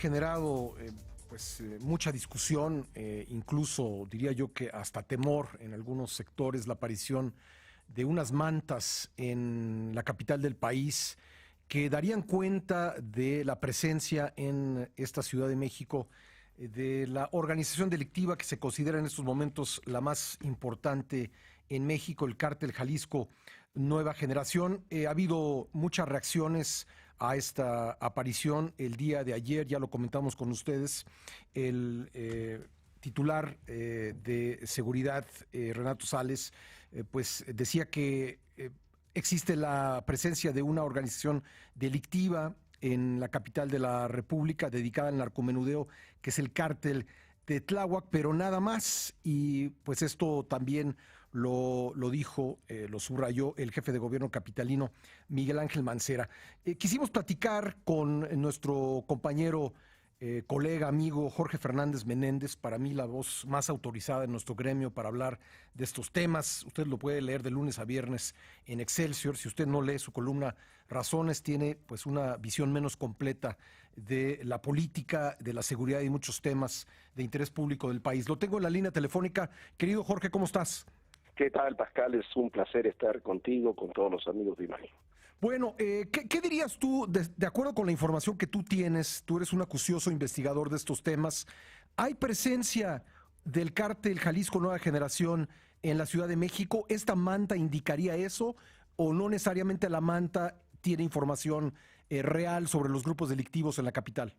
generado mucha discusión, incluso diría yo que hasta temor en algunos sectores, la aparición de unas mantas en la capital del país que darían cuenta de la presencia en esta Ciudad de México de la organización delictiva que se considera en estos momentos la más importante en México, el Cártel Jalisco Nueva Generación. Ha habido muchas reacciones a esta aparición el día de ayer, ya lo comentamos con ustedes, el titular de seguridad, Renato Sales, pues decía que existe la presencia de una organización delictiva en la capital de la República dedicada al narcomenudeo, que es el Cártel de Tláhuac, pero nada más. Y pues esto también lo dijo, lo subrayó el jefe de gobierno capitalino, Miguel Ángel Mancera. Quisimos platicar con nuestro compañero, colega, amigo Jorge Fernández Menéndez, para mí la voz más autorizada en nuestro gremio para hablar de estos temas. Usted lo puede leer de lunes a viernes en Excelsior. Si usted no lee su columna Razones, tiene pues una visión menos completa de la política, de la seguridad y muchos temas de interés público del país. Lo tengo en la línea telefónica. Querido Jorge, ¿cómo estás? ¿Qué tal, Pascal? Es un placer estar contigo, con todos los amigos de Imagen. Bueno, ¿qué dirías tú, de acuerdo con la información que tú tienes? Tú eres un acucioso investigador de estos temas. ¿Hay presencia del Cártel Jalisco Nueva Generación en la Ciudad de México? ¿Esta manta indicaría eso o no necesariamente la manta tiene información real sobre los grupos delictivos en la capital?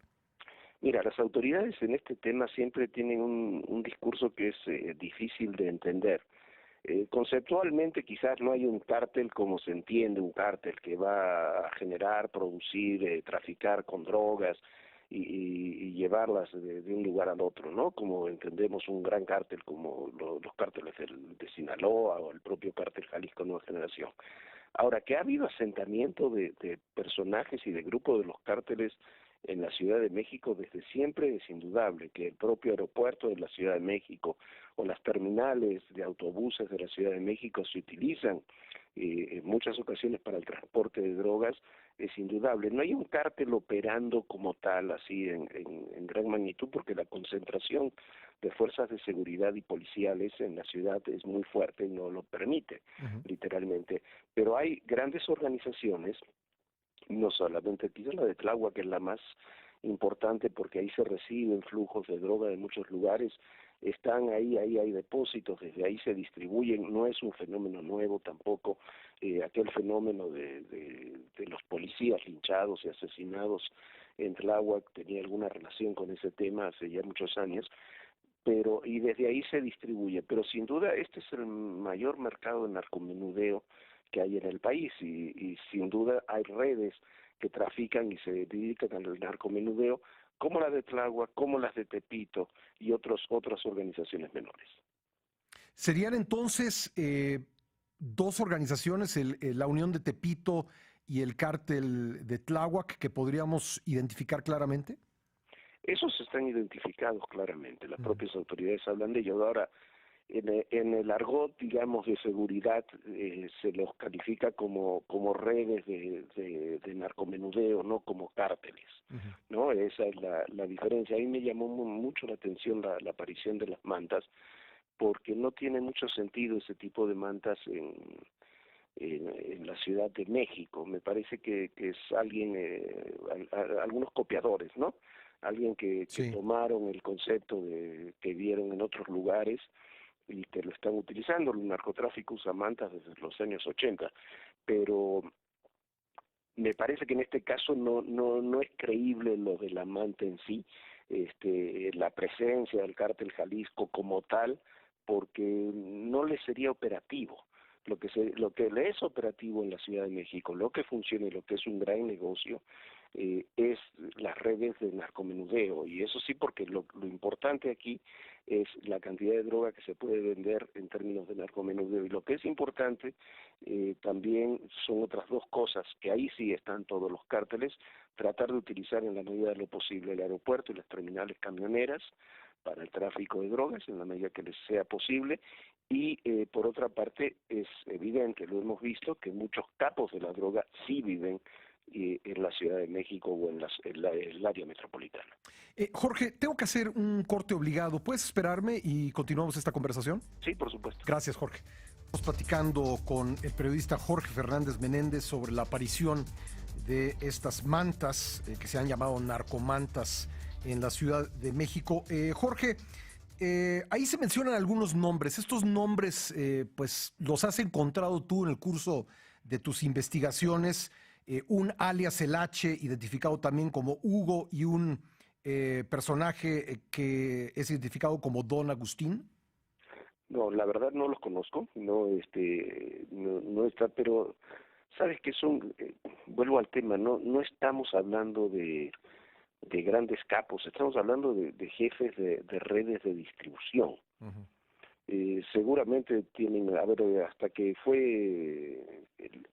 Mira, las autoridades en este tema siempre tienen un discurso que es difícil de entender. Conceptualmente quizás no hay un cártel como se entiende un cártel que va a generar, producir, traficar con drogas y llevarlas de un lugar al otro, ¿no? Como entendemos un gran cártel como los cárteles de Sinaloa o el propio cártel Jalisco Nueva Generación. Ahora, que ha habido asentamiento de personajes y de grupos de los cárteles en la Ciudad de México desde siempre es indudable, que el propio aeropuerto de la Ciudad de México o las terminales de autobuses de la Ciudad de México se utilizan en muchas ocasiones para el transporte de drogas, es indudable. No hay un cártel operando como tal, así en gran magnitud, porque la concentración de fuerzas de seguridad y policiales en la ciudad es muy fuerte y no lo permite, literalmente. Pero hay grandes organizaciones, no solamente aquí, la de Tláhuac, que es la más importante porque ahí se reciben flujos de droga de muchos lugares, están ahí hay depósitos, desde ahí se distribuyen, no es un fenómeno nuevo tampoco, aquel fenómeno de los policías linchados y asesinados en Tláhuac tenía alguna relación con ese tema hace ya muchos años, y desde ahí se distribuye, pero sin duda este es el mayor mercado de narcomenudeo que hay en el país y sin duda hay redes que trafican y se dedican al narcomenudeo como la de Tláhuac, como las de Tepito y otras organizaciones menores. ¿Serían entonces dos organizaciones, la Unión de Tepito y el Cártel de Tláhuac, que podríamos identificar claramente? Esos están identificados claramente, las propias autoridades hablan de ello. Ahora, en el argot, digamos, de seguridad, se los califica como redes de narcomenudeo, no como cárteles, ¿no? Esa es la diferencia. Ahí me llamó mucho la atención la aparición de las mantas, porque no tiene mucho sentido ese tipo de mantas en la Ciudad de México. Me parece que es alguien, algunos copiadores, ¿no? Alguien que tomaron el concepto que vieron en otros lugares y que lo están utilizando. El narcotráfico usa mantas desde los años 80, pero me parece que en este caso no es creíble lo de la manta en sí, la presencia del cártel Jalisco como tal, porque no le sería operativo. Lo que le es operativo en la Ciudad de México, lo que funciona y lo que es un gran negocio, es las redes de narcomenudeo, y eso sí, porque lo importante aquí es la cantidad de droga que se puede vender en términos de narcomenudeo, y lo que es importante también son otras dos cosas, que ahí sí están todos los cárteles, tratar de utilizar en la medida de lo posible el aeropuerto y las terminales camioneras para el tráfico de drogas en la medida que les sea posible, y por otra parte es evidente, lo hemos visto, que muchos capos de la droga sí viven en la Ciudad de México o en el área metropolitana. Jorge, tengo que hacer un corte obligado. ¿Puedes esperarme y continuamos esta conversación? Sí, por supuesto. Gracias, Jorge. Estamos platicando con el periodista Jorge Fernández Menéndez sobre la aparición de estas mantas que se han llamado narcomantas en la Ciudad de México. Jorge, ahí se mencionan algunos nombres. Estos nombres, pues, los has encontrado tú en el curso de tus investigaciones. Un alias El H, identificado también como Hugo, y un personaje que es identificado como Don Agustín. No, la verdad no los conozco, no está, pero sabes que son, vuelvo al tema, no estamos hablando de grandes capos, estamos hablando de jefes de redes de distribución. Ujú. Seguramente tienen, a ver, hasta que fue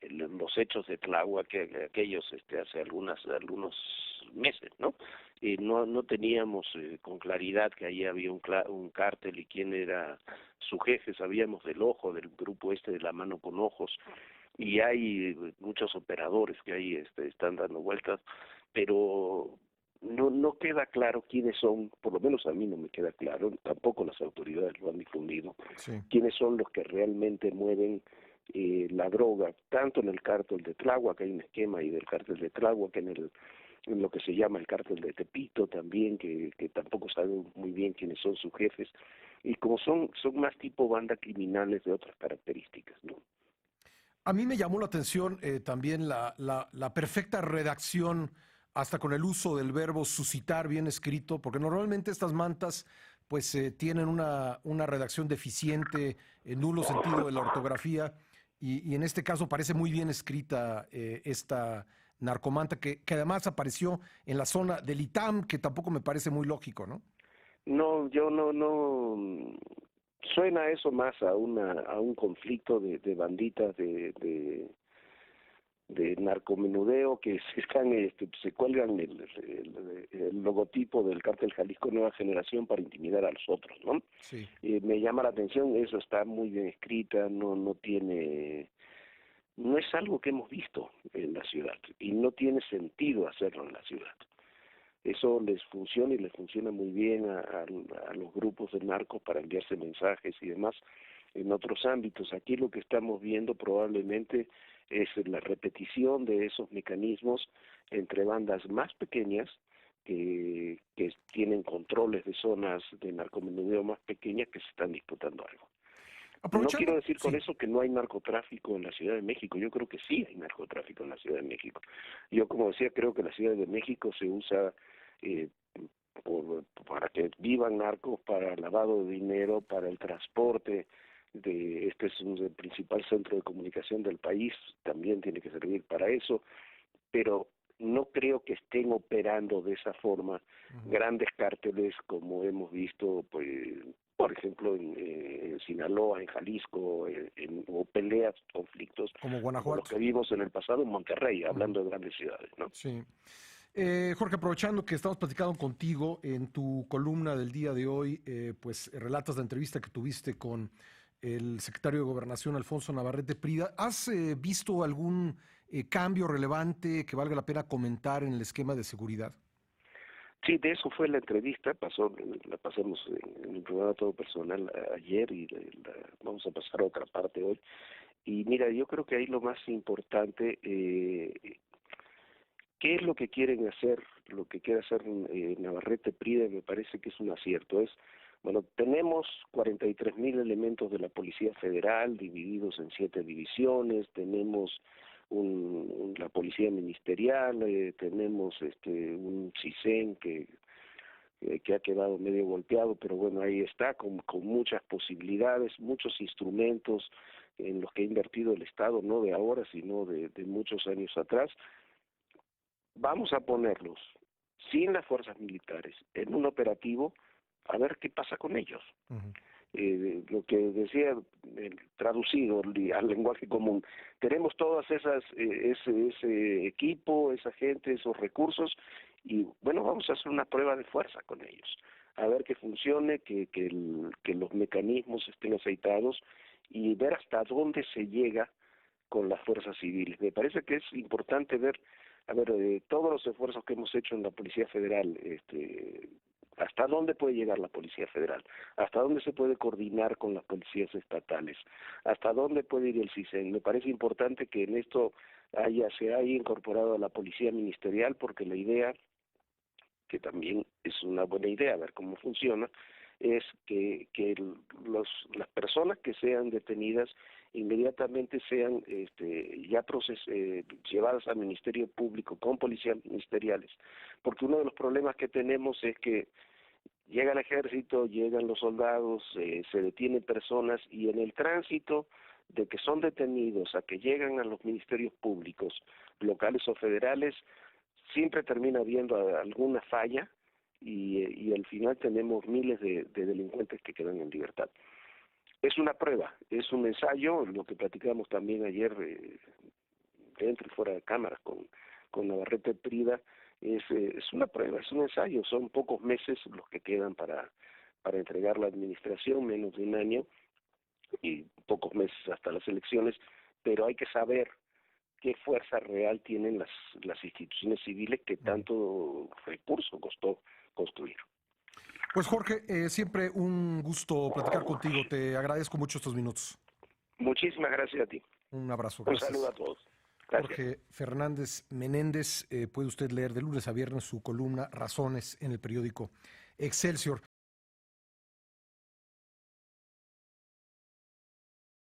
los hechos de Tláhuac, aquellos hace algunos meses, ¿no? No teníamos con claridad que ahí había un cártel y quién era su jefe. Sabíamos del ojo, del grupo de la mano con ojos, y hay muchos operadores que ahí están dando vueltas, pero no queda claro quiénes son. Por lo menos a mí no me queda claro, tampoco las autoridades lo han difundido, Sí. quiénes son los que realmente mueven la droga, tanto en el cártel de Tláhuac, hay un esquema ahí del cártel de Tláhuac, en lo que se llama el cártel de Tepito también, que tampoco saben muy bien quiénes son sus jefes, y como son más tipo banda criminales de otras características, ¿no? A mí me llamó la atención también la perfecta redacción, hasta con el uso del verbo suscitar bien escrito, porque normalmente estas mantas pues tienen una redacción deficiente, en nulo sentido de la ortografía, y en este caso parece muy bien escrita esta narcomanta, que además apareció en la zona del ITAM, que tampoco me parece muy lógico, ¿no? No, yo no, suena eso más a un conflicto de banditas de narcomenudeo que se cuelgan el logotipo del cártel Jalisco Nueva Generación para intimidar a los otros, ¿no? Sí. Me llama la atención, eso está muy bien escrita, no es algo que hemos visto en la ciudad y no tiene sentido hacerlo en la ciudad. Eso les funciona y les funciona muy bien a los grupos de narcos para enviarse mensajes y demás en otros ámbitos. Aquí lo que estamos viendo probablemente es la repetición de esos mecanismos entre bandas más pequeñas que tienen controles de zonas de narcomenudeo más pequeñas que se están disputando algo. No quiero Aprovechando, decir con sí. eso que no hay narcotráfico en la Ciudad de México. Yo creo que sí hay narcotráfico en la Ciudad de México. Yo, como decía, creo que la Ciudad de México se usa eh, para que vivan narcos, para lavado de dinero, para el transporte. Este es el principal centro de comunicación del país, también tiene que servir para eso, pero no creo que estén operando de esa forma Ujú. grandes cárteles como hemos visto, pues, por ejemplo, en Sinaloa, en Jalisco, o peleas, conflictos Como como los Guanajuato. que vimos en el pasado en Monterrey, Ujú. hablando de grandes ciudades, ¿no? Sí. Jorge, aprovechando que estamos platicando contigo en tu columna del día de hoy, pues relatas la entrevista que tuviste con el secretario de Gobernación, Alfonso Navarrete Prida. ¿Has visto algún cambio relevante que valga la pena comentar en el esquema de seguridad? Sí, de eso fue la entrevista, la pasamos en un programa todo personal ayer y vamos a pasar a otra parte hoy. Y mira, yo creo que ahí lo más importante, ¿qué es lo que quieren hacer? Lo que quiere hacer Navarrete Prida me parece que es un acierto. Bueno, tenemos 43.000 elementos de la Policía Federal divididos en 7 divisiones, tenemos la Policía Ministerial, tenemos un CISEN que ha quedado medio golpeado, pero bueno, ahí está, con muchas posibilidades, muchos instrumentos en los que ha invertido el Estado, no de ahora, sino de muchos años atrás. Vamos a ponerlos sin las fuerzas militares en un operativo a ver qué pasa con ellos. Ujú. Lo que decía, traducido al lenguaje común, tenemos todas ese equipo, esa gente, esos recursos, y bueno, vamos a hacer una prueba de fuerza con ellos, a ver que funcione, que los mecanismos estén aceitados y ver hasta dónde se llega con las fuerzas civiles. Me parece que es importante ver A ver, todos los esfuerzos que hemos hecho en la Policía Federal, ¿hasta dónde puede llegar la Policía Federal? ¿Hasta dónde se puede coordinar con las policías estatales? ¿Hasta dónde puede ir el CISEN? Me parece importante que en esto se haya incorporado a la Policía Ministerial, porque la idea, que también es una buena idea, a ver cómo funciona, es que las personas que sean detenidas inmediatamente sean llevadas al Ministerio Público con policías ministeriales, porque uno de los problemas que tenemos es que llega el ejército, llegan los soldados, se detienen personas y en el tránsito de que son detenidos a que llegan a los ministerios públicos, locales o federales, siempre termina habiendo alguna falla y al final tenemos miles de delincuentes que quedan en libertad. Es una prueba, es un ensayo, lo que platicamos también ayer dentro y fuera de cámaras con Navarrete Prida, es una prueba, es un ensayo, son pocos meses los que quedan para entregar la administración, menos de un año, y pocos meses hasta las elecciones, pero hay que saber qué fuerza real tienen las instituciones civiles que tanto recurso costó construir. Pues Jorge, siempre un gusto platicar contigo. Te agradezco mucho estos minutos. Muchísimas gracias a ti. Un abrazo. Un Gracias. saludo a todos. Gracias. Jorge Fernández Menéndez, puede usted leer de lunes a viernes su columna Razones en el periódico Excelsior.